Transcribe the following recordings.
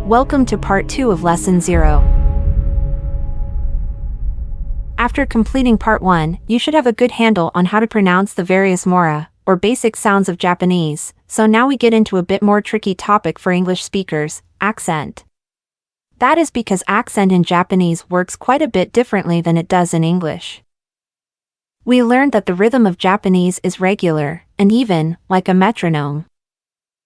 Welcome to part 2 of lesson 0. After completing part 1, you should have a good handle on how to pronounce the various mora, or basic sounds of Japanese, so now we get into a bit more tricky topic for English speakers, accent. That is because accent in Japanese works quite a bit differently than it does in English. We learned that the rhythm of Japanese is regular, and even, like a metronome.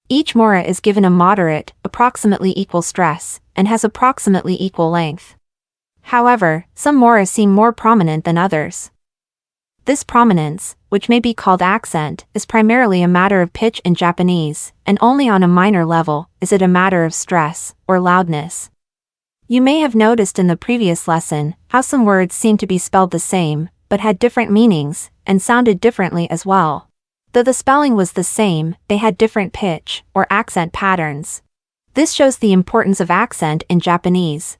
Each mora is given a moderate, approximately equal stress, and has approximately equal length. However, some mora seem more prominent than others. This prominence, which may be called accent, is primarily a matter of pitch in Japanese, and only on a minor level is it a matter of stress, or loudness. You may have noticed in the previous lesson how some words seemed to be spelled the same, but had different meanings, and sounded differently as well. Though the spelling was the same, they had different pitch, or accent patterns. This shows the importance of accent in Japanese.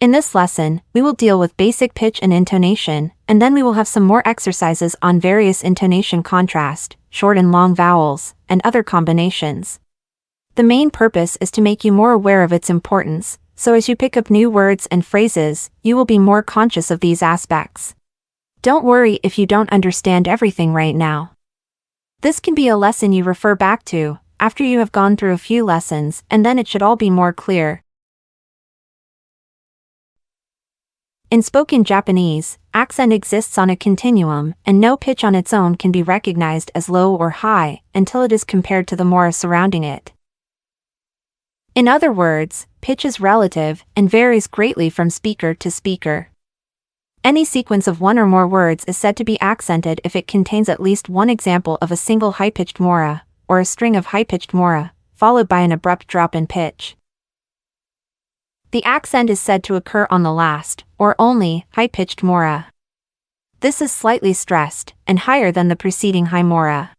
In this lesson, we will deal with basic pitch and intonation, and then we will have some more exercises on various intonation contrast, short and long vowels, and other combinations. The main purpose is to make you more aware of its importance, so as you pick up new words and phrases, you will be more conscious of these aspects. Don't worry if you don't understand everything right now. This can be a lesson you refer back to, after you have gone through a few lessons, and then it should all be more clear. In spoken Japanese, accent exists on a continuum, and no pitch on its own can be recognized as low or high, until it is compared to the mora surrounding it. In other words, pitch is relative, and varies greatly from speaker to speaker. Any sequence of one or more words is said to be accented if it contains at least one example of a single high-pitched mora, or a string of high-pitched mora, followed by an abrupt drop in pitch. The accent is said to occur on the last, or only, high-pitched mora. This is slightly stressed, and higher than the preceding high mora.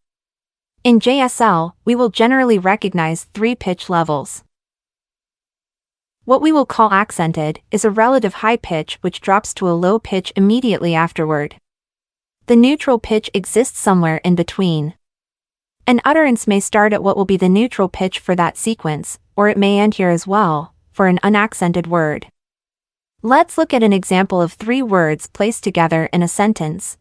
In JSL, we will generally recognize 3 pitch levels. What we will call accented is a relative high pitch which drops to a low pitch immediately afterward. The neutral pitch exists somewhere in between. An utterance may start at what will be the neutral pitch for that sequence, or it may end here as well, for an unaccented word. Let's look at an example of 3 words placed together in a sentence.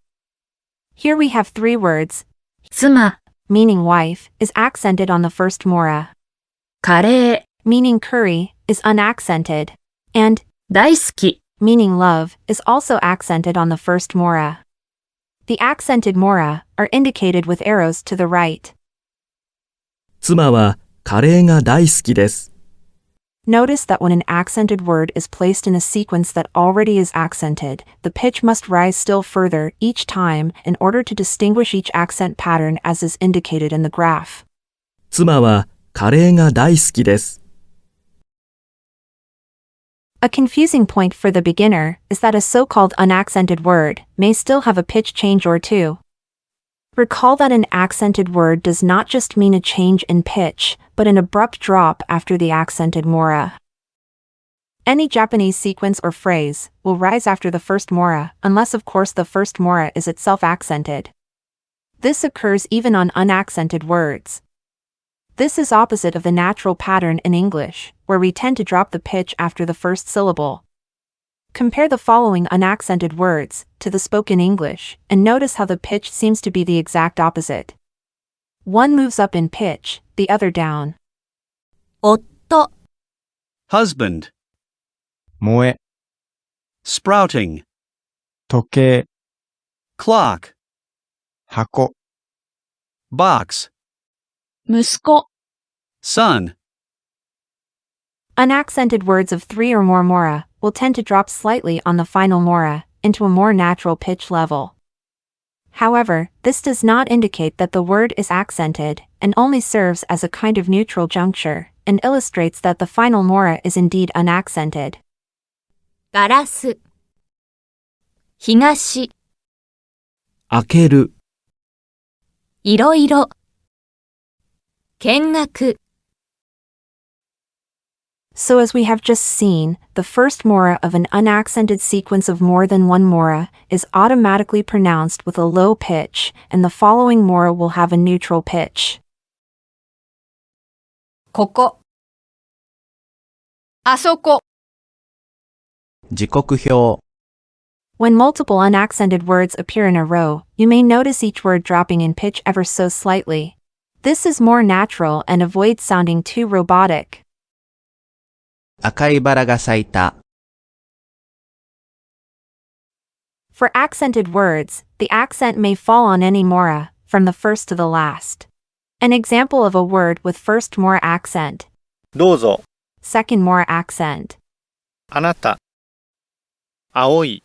Here we have 3 words. 妻, meaning wife, is accented on the first mora. カレー, meaning curry, is unaccented, and 大好き, meaning love, is also accented on the first mora. The accented mora are indicated with arrows to the right. 妻はカレーが大好きです。 Notice that when an accented word is placed in a sequence that already is accented, the pitch must rise still further each time in order to distinguish each accent pattern as is indicated in the graph. 妻はカレーが大好きです。 A confusing point for the beginner is that a so-called unaccented word may still have a pitch change or two. Recall that an accented word does not just mean a change in pitch, but an abrupt drop after the accented mora. Any Japanese sequence or phrase will rise after the first mora, unless of course the first mora is itself accented. This occurs even on unaccented words. This is opposite of the natural pattern in English, where we tend to drop the pitch after the first syllable. Compare the following unaccented words to the spoken English, and notice how the pitch seems to be the exact opposite. One moves up in pitch, the other down. 夫 husband, 萌え、 sprouting, 時計、 clock, 箱、 box, 息子 son. Unaccented words of 3 or more mora will tend to drop slightly on the final mora, into a more natural pitch level. However, this does not indicate that the word is accented, and only serves as a kind of neutral juncture, and illustrates that the final mora is indeed unaccented. ガラス東開ける、いろいろ見学 So as we have just seen, the first mora of an unaccented sequence of more than one mora is automatically pronounced with a low pitch, and the following mora will have a neutral pitch. ここあそこ。時刻表、 When multiple unaccented words appear in a row, you may notice each word dropping in pitch ever so slightly. This is more natural and avoids sounding too robotic. 赤いバラが咲いた。 For accented words, the accent may fall on any mora, from the first to the last. An example of a word with first mora accent, どうぞ、 second mora accent. あなた、青い、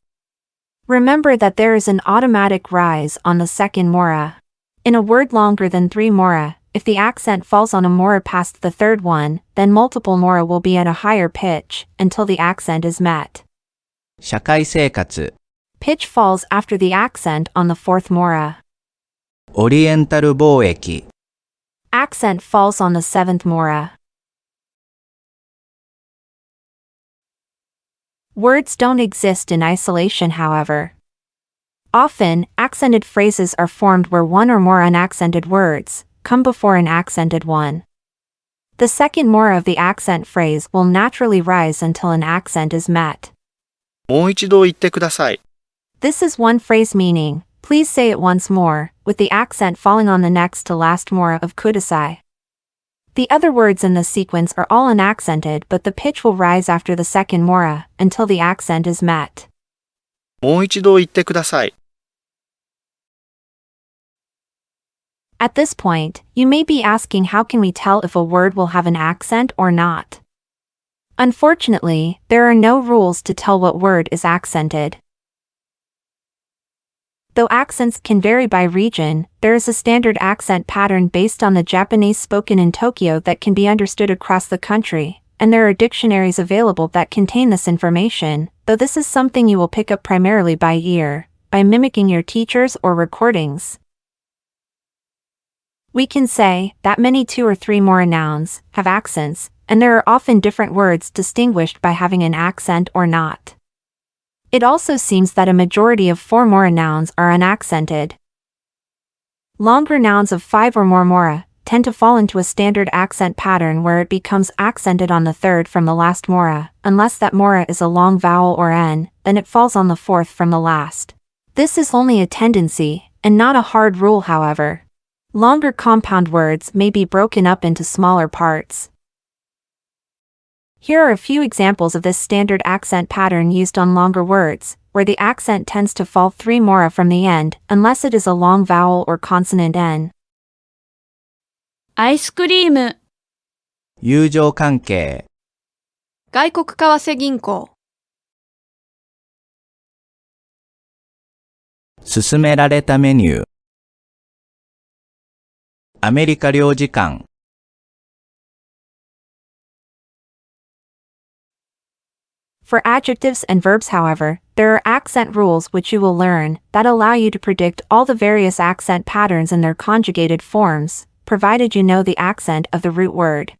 Remember that there is an automatic rise on the second mora. In a word longer than 3 mora, if the accent falls on a mora past the third one, then multiple mora will be at a higher pitch, until the accent is met. 社会生活、 Pitch falls after the accent on the fourth mora. オリエンタル貿易、 Accent falls on the seventh mora. Words don't exist in isolation, however. Often, accented phrases are formed where one or more unaccented words come before an accented one. The second mora of the accent phrase will naturally rise until an accent is met. もう一度言ってください。 This is one phrase meaning, please say it once more, with the accent falling on the next to last mora of chiISAi. The other words in the sequence are all unaccented, but the pitch will rise after the second mora, until the accent is met. もう一度言ってください。 At this point, you may be asking how can we tell if a word will have an accent or not? Unfortunately, there are no rules to tell what word is accented. Though accents can vary by region, there is a standard accent pattern based on the Japanese spoken in Tokyo that can be understood across the country, and there are dictionaries available that contain this information, though this is something you will pick up primarily by ear, by mimicking your teachers or recordings. We can say that many 2 or 3 mora nouns have accents, and there are often different words distinguished by having an accent or not. It also seems that a majority of 4 mora nouns are unaccented. Longer nouns of 5 or more mora tend to fall into a standard accent pattern where it becomes accented on the third from the last mora, unless that mora is a long vowel or n, then it falls on the fourth from the last. This is only a tendency, and not a hard rule, however. Longer compound words may be broken up into smaller parts. Here are a few examples of this standard accent pattern used on longer words, where the accent tends to fall 3 mora from the end, unless it is a long vowel or consonant n. アイスクリーム。友情関係、外国為替銀行。勧められたメニュー、アメリカ領事館、 For adjectives and verbs, however, there are accent rules which you will learn that allow you to predict all the various accent patterns in their conjugated forms, provided you know the accent of the root word.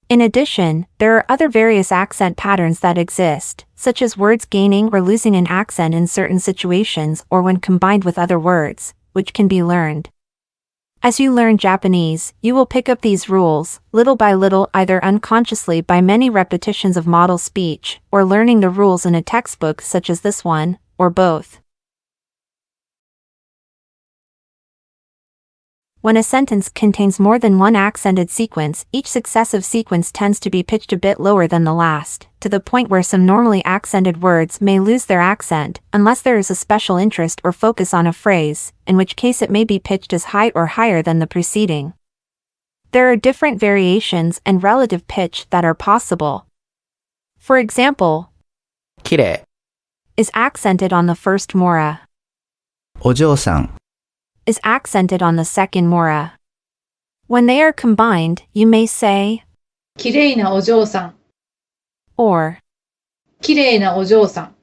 In addition, there are other various accent patterns that exist, such as words gaining or losing an accent in certain situations or when combined with other words, which can be learned. As you learn Japanese, you will pick up these rules, little by little, either unconsciously by many repetitions of model speech, or learning the rules in a textbook such as this one, or both. When a sentence contains more than one accented sequence, each successive sequence tends to be pitched a bit lower than the last, to the point where some normally accented words may lose their accent, unless there is a special interest or focus on a phrase, in which case it may be pitched as high or higher than the preceding. There are different variations and relative pitch that are possible. For example, きれい、 is accented on the first mora, お嬢さん、 is accented on the second mora. When they are combined, you may say, きれいなお嬢さん。 or きれいなお嬢さん。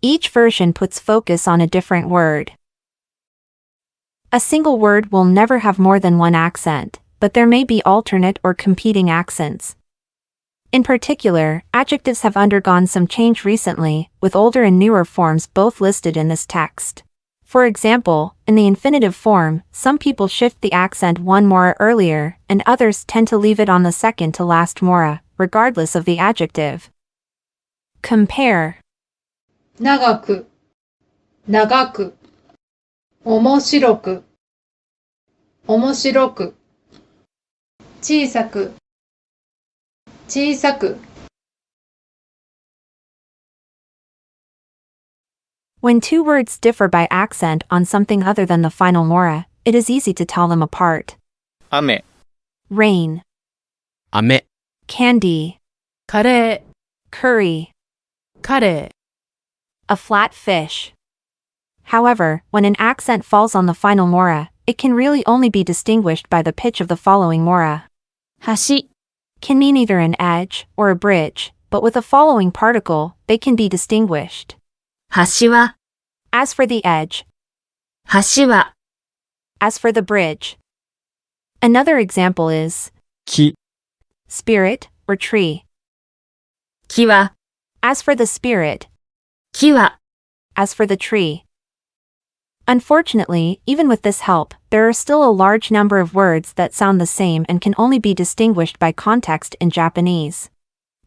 each version puts focus on a different word. A single word will never have more than one accent, but there may be alternate or competing accents. In particular, adjectives have undergone some change recently, with older and newer forms both listed in this text. For example, in the infinitive form, some people shift the accent one mora earlier, and others tend to leave it on the second to last mora, regardless of the adjective. Compare. 長く、長く。面白く、面白く。小さく、小さく。When two words differ by accent on something other than the final mora, it is easy to tell them apart. 雨、 Rain, 雨、 candy, カレ curry, ー、カレ a flat fish. However, when an accent falls on the final mora, it can really only be distinguished by the pitch of the following mora. ー、橋、 Can mean either an edge or a bridge, but with the following particle, they can be distinguished. 橋は、 As for the edge, 橋は、 as for the bridge. Another example is 木、 spirit or tree. 木は、 As for the spirit, 木は、 as for the tree. Unfortunately, even with this help, there are still a large number of words that sound the same and can only be distinguished by context in Japanese.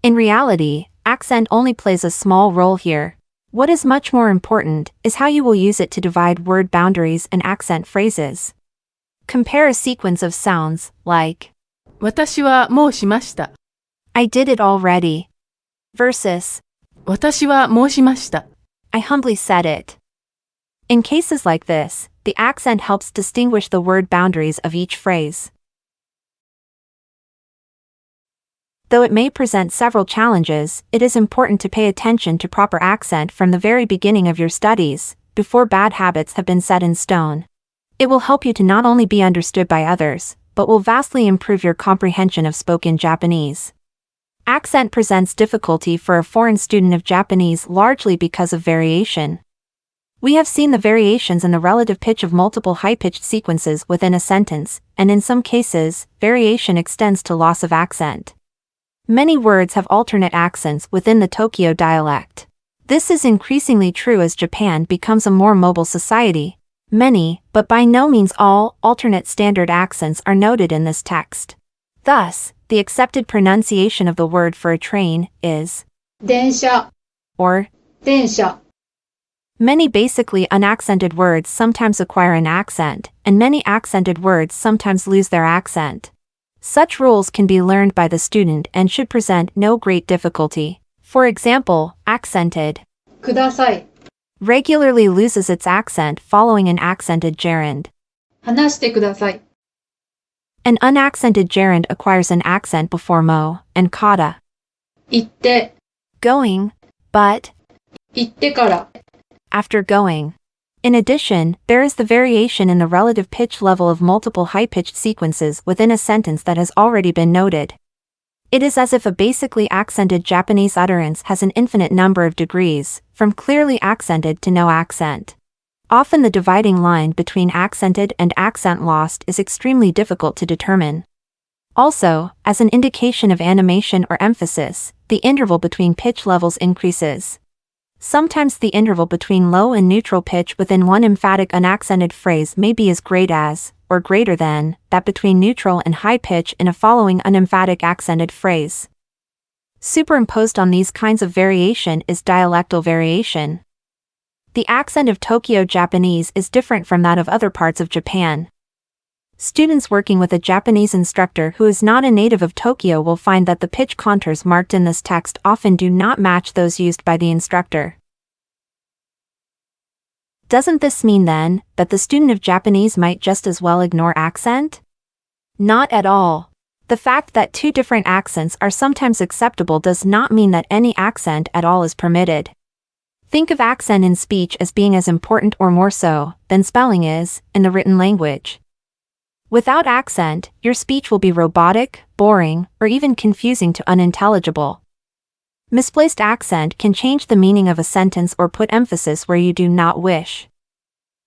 In reality, accent only plays a small role here. What is much more important is how you will use it to divide word boundaries and accent phrases. Compare a sequence of sounds like 私はもうしました。 I did it already versus 私は申しました。 I humbly said it. In cases like this, the accent helps distinguish the word boundaries of each phrase. Though it may present several challenges, it is important to pay attention to proper accent from the very beginning of your studies, before bad habits have been set in stone. It will help you to not only be understood by others, but will vastly improve your comprehension of spoken Japanese. Accent presents difficulty for a foreign student of Japanese largely because of variation. We have seen the variations in the relative pitch of multiple high-pitched sequences within a sentence, and in some cases, variation extends to loss of accent. Many words have alternate accents within the Tokyo dialect. This is increasingly true as Japan becomes a more mobile society. Many, but by no means all, alternate standard accents are noted in this text. Thus, the accepted pronunciation of the word for a train is 電車、 or 電車。 Many basically unaccented words sometimes acquire an accent, and many accented words sometimes lose their accent. Such rules can be learned by the student and should present no great difficulty. For example, accented ください。 regularly loses its accent following an accented gerund. 話してください。 An unaccented gerund acquires an accent before mo and kata. 行って、 Going, but 行ってから。 after going. In addition, there is the variation in the relative pitch level of multiple high-pitched sequences within a sentence that has already been noted. It is as if a basically accented Japanese utterance has an infinite number of degrees, from clearly accented to no accent. Often the dividing line between accented and accent lost is extremely difficult to determine. Also, as an indication of animation or emphasis, the interval between pitch levels increases. Sometimes the interval between low and neutral pitch within one emphatic unaccented phrase may be as great as, or greater than, that between neutral and high pitch in a following unemphatic accented phrase. Superimposed on these kinds of variation is dialectal variation. The accent of Tokyo Japanese is different from that of other parts of Japan. Students working with a Japanese instructor who is not a native of Tokyo will find that the pitch contours marked in this text often do not match those used by the instructor. Doesn't this mean then, that the student of Japanese might just as well ignore accent? Not at all. The fact that two different accents are sometimes acceptable does not mean that any accent at all is permitted. Think of accent in speech as being as important or more so, than spelling is, in the written language. Without accent, your speech will be robotic, boring, or even confusing to unintelligible. Misplaced accent can change the meaning of a sentence or put emphasis where you do not wish.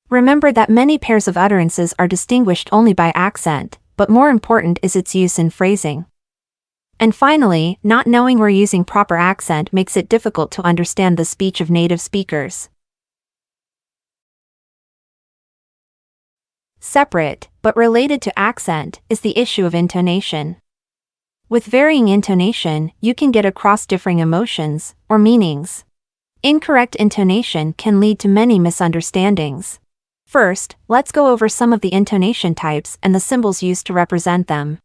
Remember that many pairs of utterances are distinguished only by accent, but more important is its use in phrasing. And finally, not knowing where using proper accent makes it difficult to understand the speech of native speakers. Separate, but related to accent, is the issue of intonation. With varying intonation, you can get across differing emotions or meanings. Incorrect intonation can lead to many misunderstandings. First, let's go over some of the intonation types and the symbols used to represent them.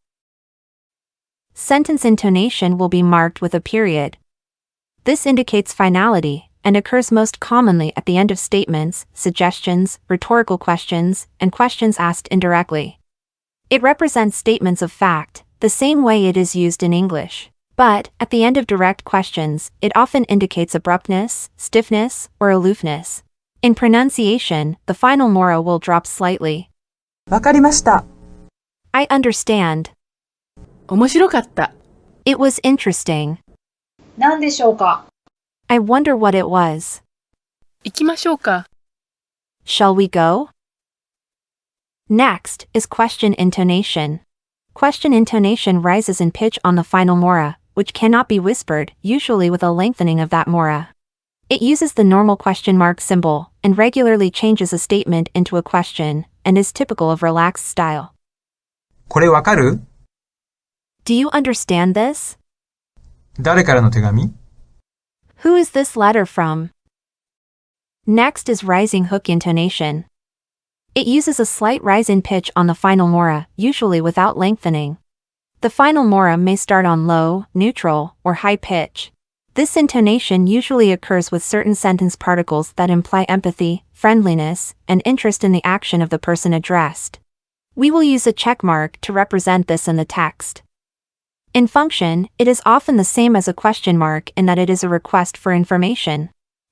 Sentence intonation will be marked with a period. This indicates finality and occurs most commonly at the end of statements, suggestions, rhetorical questions, and questions asked indirectly. It represents statements of fact, the same way it is used in English. But, at the end of direct questions, it often indicates abruptness, stiffness, or aloofness. In pronunciation, the final mora will drop slightly. わかりました。 I understand. 面白かった。It was interesting. 何でしょうか I wonder what it was. 行きましょうか。 Shall we go? Next is question intonation. Question intonation rises in pitch on the final mora, which cannot be whispered, usually with a lengthening of that mora. It uses the normal question mark symbol, and regularly changes a statement into a question, and is typical of relaxed style. これわかる？ Do you understand this? 誰からの手紙？ Who is this letter from? Next is rising hook intonation. It uses a slight rise in pitch on the final mora, usually without lengthening. The final mora may start on low, neutral, or high pitch. This intonation usually occurs with certain sentence particles that imply empathy, friendliness, and interest in the action of the person addressed. We will use a check mark to represent this in the text. In function, it is often the same as a question mark in that it is a request for information.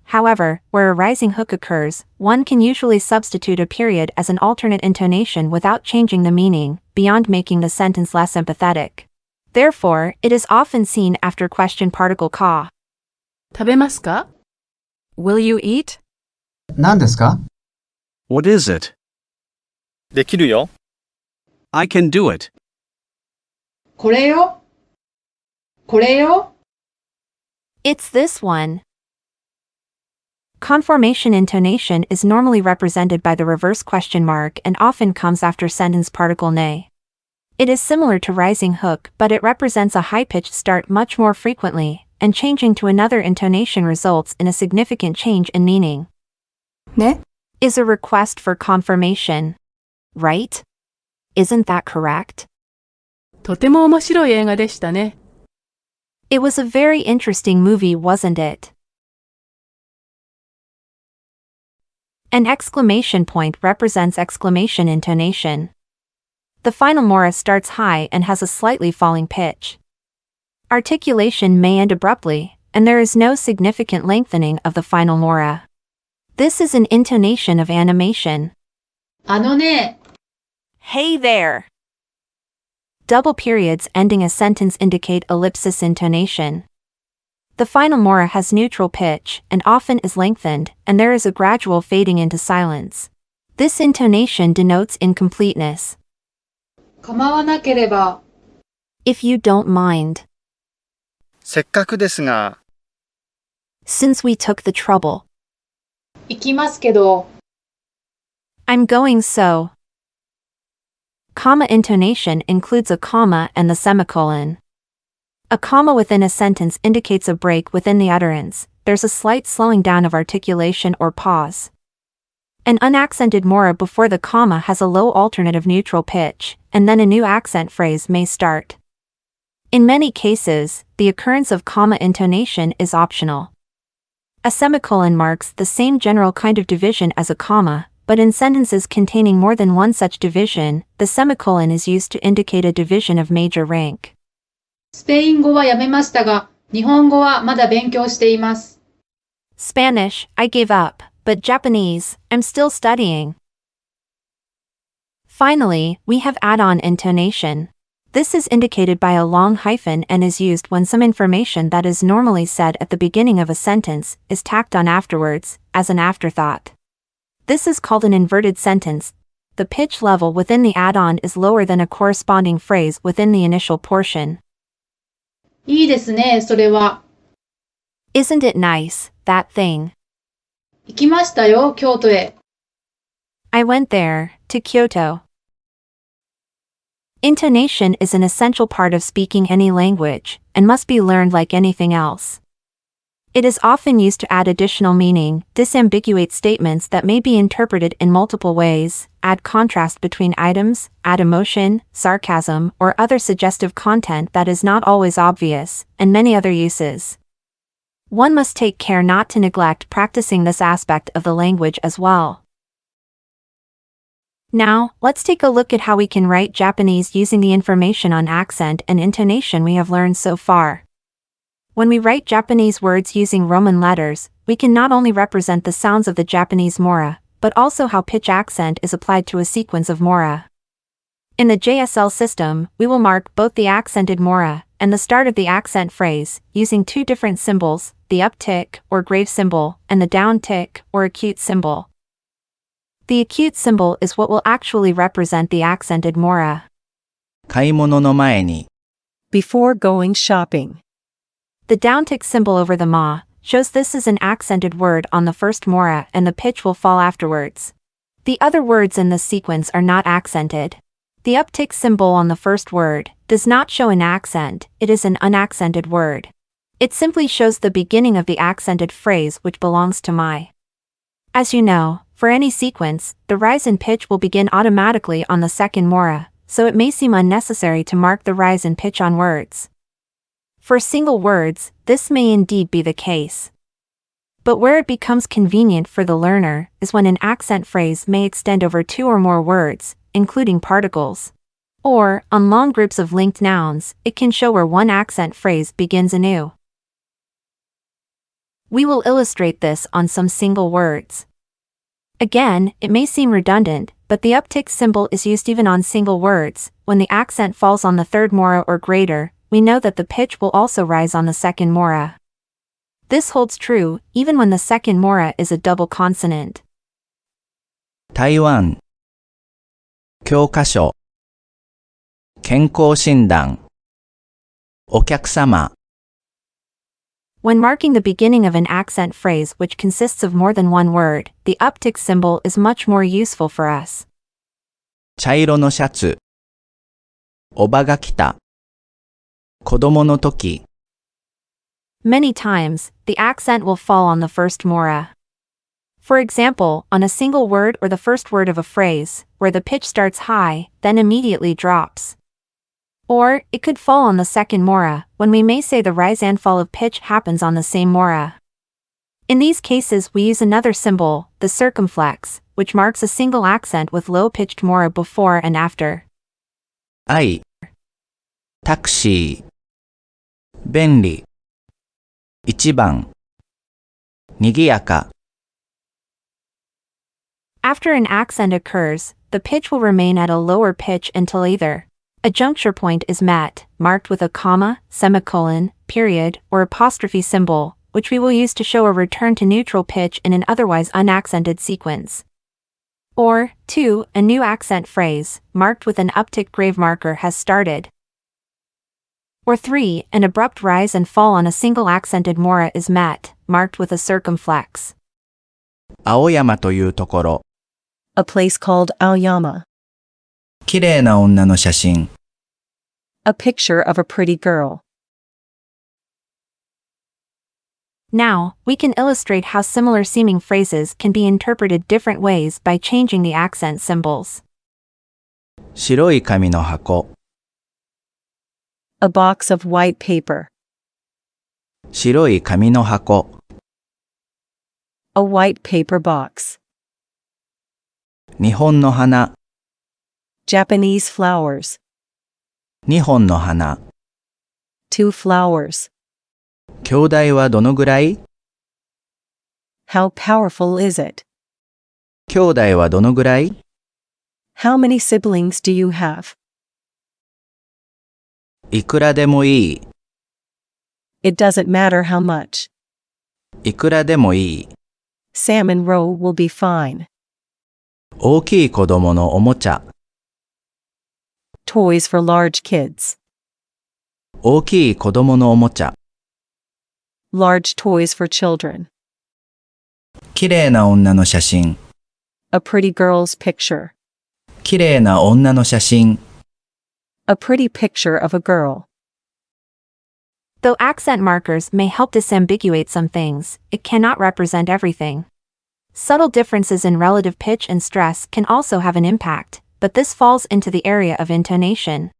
However, where a rising hook occurs, one can usually substitute a period as an alternate intonation without changing the meaning, beyond making the sentence less empathetic. Therefore, it is often seen after question particle ka. 食べますか？ Will you eat? 何ですか？ What is it? できるよ。I can do it. これよこれよ It's this one. Conformation intonation is normally represented by the reverse question mark and often comes after sentence particle ne. It is similar to rising hook, but it represents a high-pitched start much more frequently, and changing to another intonation results in a significant change in meaning. ね Is a request for confirmation. Right? Isn't that correct? とても面白い映画でしたね。It was a very interesting movie, wasn't it? An exclamation point represents exclamation intonation. The final mora starts high and has a slightly falling pitch. Articulation may end abruptly, and there is no significant lengthening of the final mora. This is an intonation of animation. あのね Hey there! Double periods ending a sentence indicate ellipsis intonation. The final mora has neutral pitch and often is lengthened, and there is a gradual fading into silence. This intonation denotes incompleteness. 構わなければ If you don't mind. せっかくですが、Since we took the trouble. 行きますけど I'm going so. Comma intonation includes a comma and the semicolon. A comma within a sentence indicates a break within the utterance. There's a slight slowing down of articulation or pause. An unaccented mora before the comma has a low alternative neutral pitch, and then a new accent phrase may start. In many cases, the occurrence of comma intonation is optional. A semicolon marks the same general kind of division as a comma, but in sentences containing more than one such division, the semicolon is used to indicate a division of major rank. スペイン語はやめましたが日本語はまだ勉強しています Spanish, I gave up, but Japanese, I'm still studying. Finally, we have add-on intonation. This is indicated by a long hyphen and is used when some information that is normally said at the beginning of a sentence is tacked on afterwards, as an afterthought. This is called an inverted sentence. The pitch level within the add-on is lower than a corresponding phrase within the initial portion. いいですねそれは Isn't it nice, that thing? 行きましたよ京都へ I went there, to Kyoto. Intonation is an essential part of speaking any language, and must be learned like anything else. It is often used to add additional meaning, disambiguate statements that may be interpreted in multiple ways, add contrast between items, add emotion, sarcasm, or other suggestive content that is not always obvious, and many other uses. One must take care not to neglect practicing this aspect of the language as well. Now, let's take a look at how we can write Japanese using the information on accent and intonation we have learned so far. When we write Japanese words using Roman letters, we can not only represent the sounds of the Japanese mora, but also how pitch accent is applied to a sequence of mora. In the JSL system, we will mark both the accented mora and the start of the accent phrase using two different symbols, the uptick or grave symbol and the downtick or acute symbol. The acute symbol is what will actually represent the accented mora. 買い物の前に Before going shopping. The downtick symbol over the ma shows this is an accented word on the first mora and the pitch will fall afterwards. The other words in this sequence are not accented. The uptick symbol on the first word does not show an accent, it is an unaccented word. It simply shows the beginning of the accented phrase which belongs to my. As you know, for any sequence, the rise in pitch will begin automatically on the second mora, so it may seem unnecessary to mark the rise in pitch on words. For single words, this may indeed be the case. But where it becomes convenient for the learner is when an accent phrase may extend over two or more words, including particles. Or, on long groups of linked nouns, it can show where one accent phrase begins anew. We will illustrate this on some single words. Again, it may seem redundant, but the uptick symbol is used even on single words. When the accent falls on the third mora or greater, we know that the pitch will also rise on the second mora. This holds true even when the second mora is a double consonant. 台湾教科書健康診断お客様 When marking the beginning of an accent phrase which consists of more than one word, the uptick symbol is much more useful for us. 茶色のシャツおばが来た子供の時 Many times, the accent will fall on the first mora. For example, on a single word or the first word of a phrase, where the pitch starts high, then immediately drops. Or, it could fall on the second mora, when we may say the rise and fall of pitch happens on the same mora. In these cases we use another symbol, the circumflex, which marks a single accent with low-pitched mora before and after. 愛タクシー便利一番賑やか After an accent occurs, the pitch will remain at a lower pitch until either a juncture point is met, marked with a comma, semicolon, period, or apostrophe symbol, which we will use to show a return to neutral pitch in an otherwise unaccented sequence. Or, 2, a new accent phrase, marked with an uptick grave marker has started. Or 3, an abrupt rise and fall on a single accented mora is met, marked with a circumflex. 青山というところ A place called Aoyama. 綺麗な女の写真 A picture of a pretty girl. Now, we can illustrate how similar-seeming phrases can be interpreted different ways by changing the accent symbols. 白い紙の箱 A box of white paper. 白い紙の箱 A white paper box. 日本の花 Japanese flowers. 2本の花 2 flowers. 兄弟はどのぐらい How powerful is it? 兄弟はどのぐらい How many siblings do you have? いくらでもいい It doesn't matter how much. いくらでもいい Salmon roe will be fine. 大きい子供のおもちゃ Toys for large kids. 大きい子供のおもちゃ Large toys for children. 綺麗な女の写真 A pretty girl's picture. 綺麗な女の写真 A pretty picture of a girl. Though accent markers may help disambiguate some things, it cannot represent everything. Subtle differences in relative pitch and stress can also have an impact, but this falls into the area of intonation.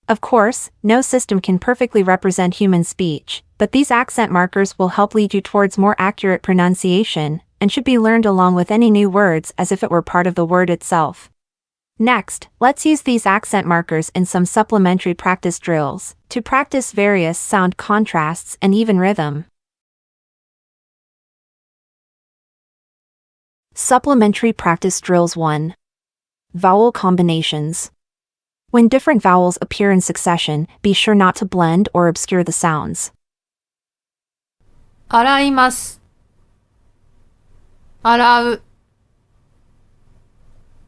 Of course, no system can perfectly represent human speech, but these accent markers will help lead you towards more accurate pronunciation, and should be learned along with any new words as if it were part of the word itself. Next, let's use these accent markers in some supplementary practice drills, to practice various sound contrasts and even rhythm. Supplementary Practice Drills 1. Vowel Combinations. When different vowels appear in succession, be sure not to blend or obscure the sounds. 洗います。洗う。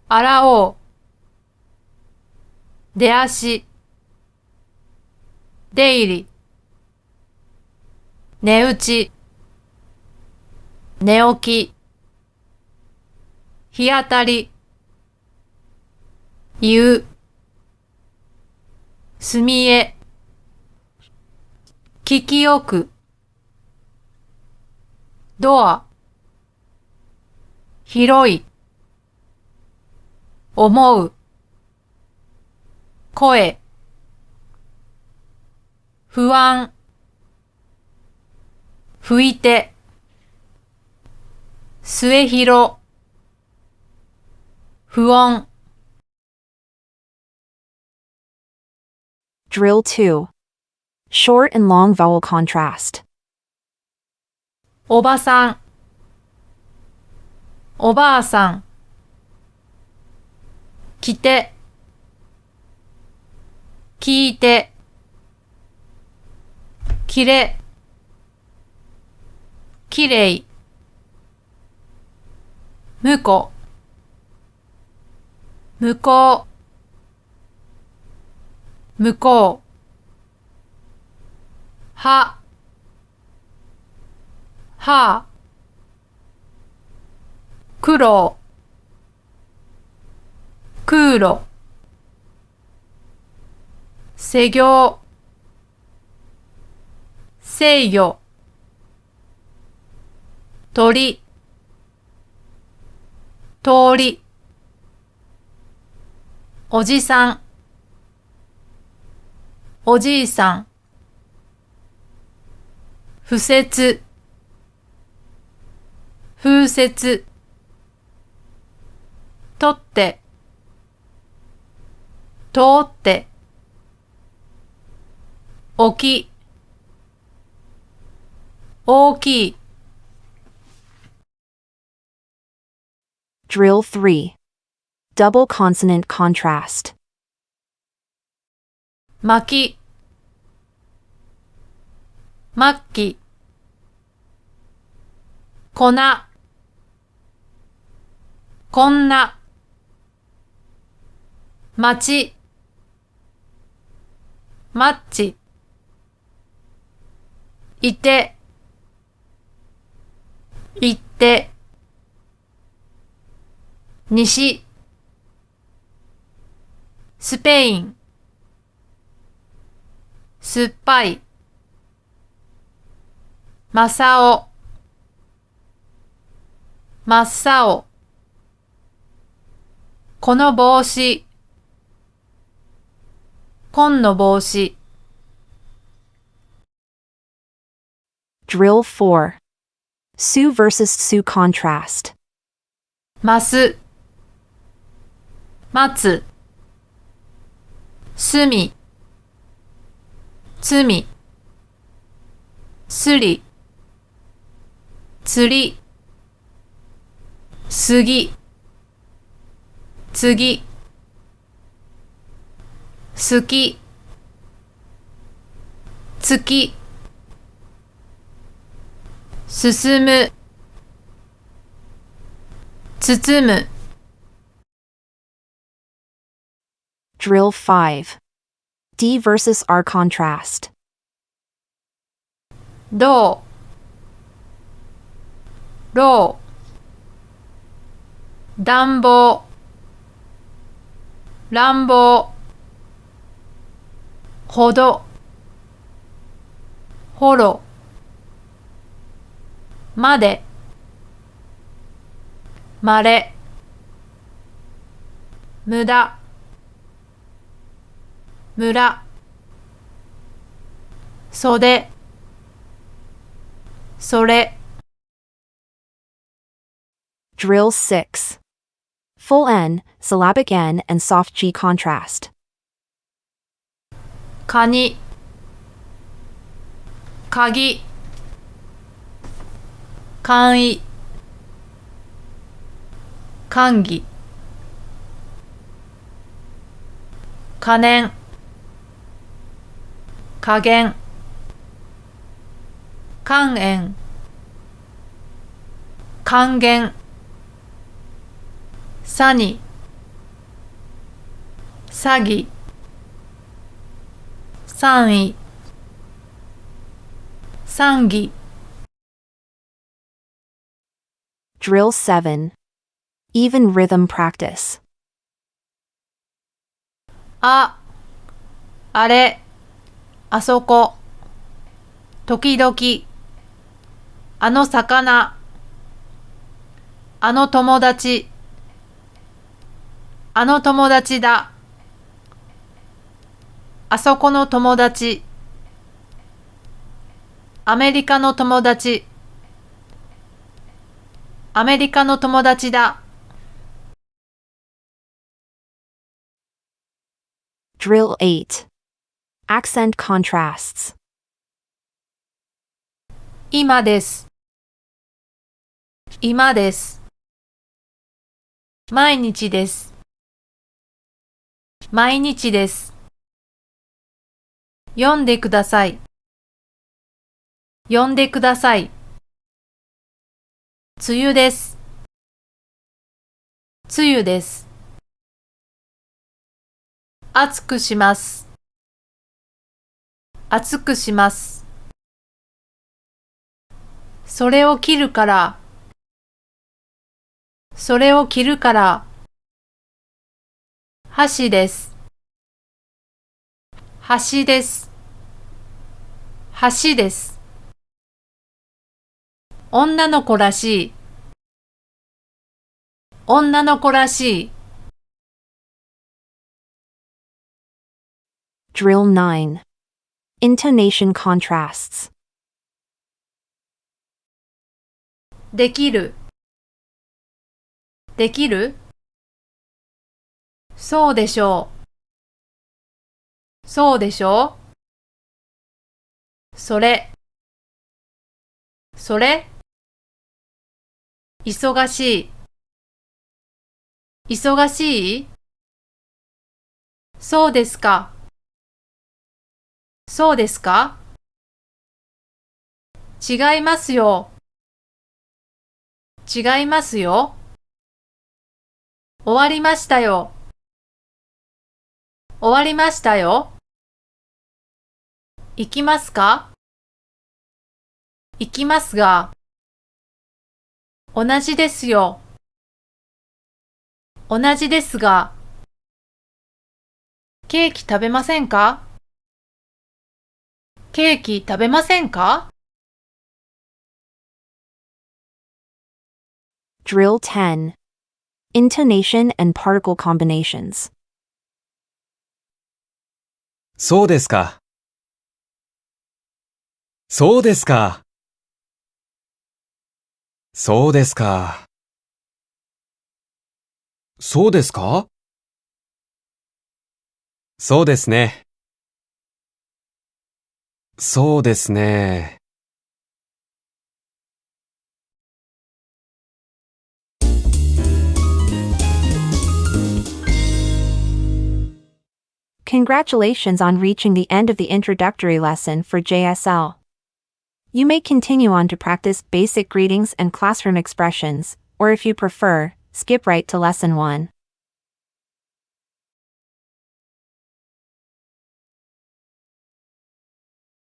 洗おう。出足。出入り。寝打ち。寝起き。日当たり。言う。墨絵。聞きよく。ドア。広い。思う。声。不安。吹いて。末広。不穏。Drill 2. Short and long vowel contrast. おばさん。おばあさん。来て。聞いて。きれ。きれい。むこ。向こう。向こう。は。は。苦労。空路。施業。制御。鳥。通り。おじさん。おじいさん。不説。風雪。取って。通って。起き。大きい。Drill 3. Double consonant contrast. 巻き。末期。粉。こんな。町。マッチ。いて。行って。西。スペイン。酸っぱい。まさお。真っ青。この帽子。紺の帽子。Drill 4. Sue versus Sue contrast. ます。待つ。すみ。罪。すり。釣り。杉。次。好き。月。進む。包む。Drill 5. D versus R contrast. どう。ろう。暖房。乱暴。ほど、ほろ、まで、まれ、無駄、村、袖、それ。Drill 6. Full N, syllabic N, and soft G contrast. カニ、鍵、簡易、簡易、可燃、加減、肝炎、還元、詐欺、詐欺、賛意、賛議。Drill 7. Even rhythm practice. あ、あれ、あそこ、時々、あの魚、あの友達、あの友達だ、あそこの友達、アメリカの友達、アメリカの友達だ。Drill 8. Accent contrasts. 今です。今です。毎日です。毎日です。読んでください。読んでください。梅雨です。梅雨です。暑くします。暑くします。それを切るから。それを切るから。箸です。箸です。橋です。女の子らしい。女の子らしい。Drill 9. Intonation contrasts. できる。できる？そうでしょう。そうでしょう。それ。それ。忙しい。忙しい？そうですか。そうですか？違いますよ。違いますよ。終わりましたよ。終わりましたよ。行きますか？行きますが。同じですよ。同じですが。ケーキ食べませんか？ケーキ食べませんか？ Drill 10. Intonation and particle combinations. そうですか。そうですか。そうですか。そうですか？そうですね。そうですね。Congratulations on reaching the end of the introductory lesson for JSL. You may continue on to practice basic greetings and classroom expressions, or if you prefer, skip right to lesson 1.